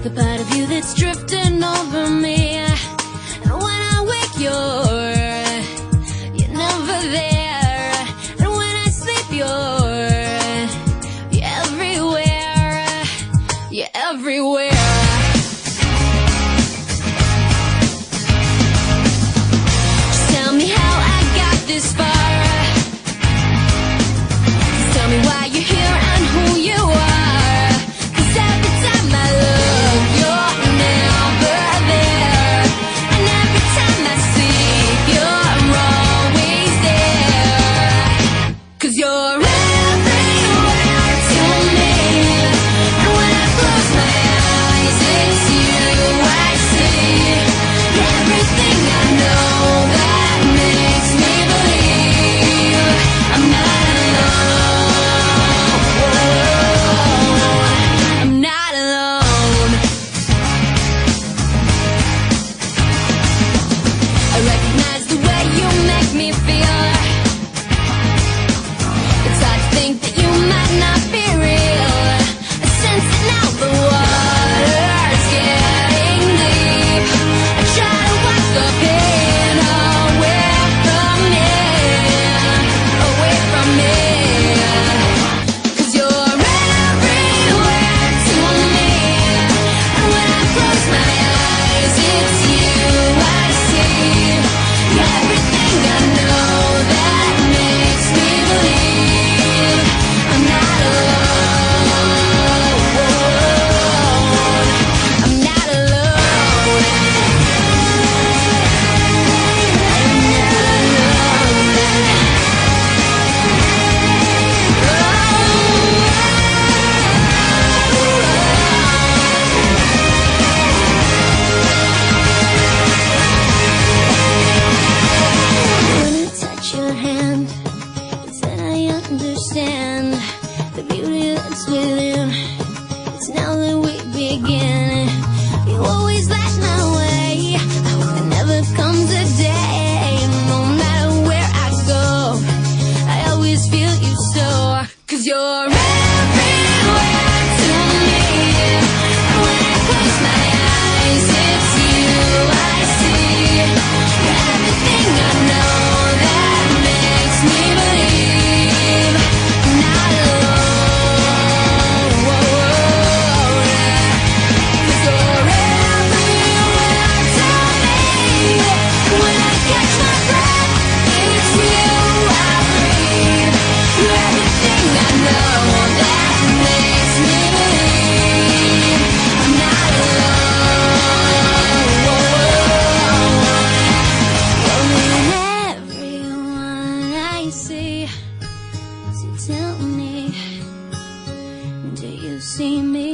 the part of you that's drifting over me. And when I wake, you're never there. And when I sleep, you're everywhere. You're everywhere. Just tell me how I got this far. Just tell me why you're here and who you are. 'Cause every time I look, you're never there. And every time I sleep, you're always there. 'Cause you're everywhere to me. And when I close my eyes, it's you I see. Everything I know that makes me believe I'm not alone. I'm not alone. I recognize the way you make me feel. It's hard to think that you might not be real. I sense it now, the water's getting deep. I try to wash the pain away from me, away from me. 'Cause you're everywhere to me. And when I close my eyes, it's you I see. Everything I know that makes me believe I'm not alone. I'm not alone. When I touch your hand, it's then I understand the beauty that's within. It's now that we begin. You always light my way. I hope there never comes a day. No matter where I go, I always feel you so. 'Cause you're everywhere to me. And when I close my eyes, it's you I see. Everything I know that makes me believe I'm not alone. 'Cause you're everywhere to me. When I catch my breath, it's you I breathe. You're everything I know that makes me believe I'm not alone. You're in everyone I see. So tell me, do you see me?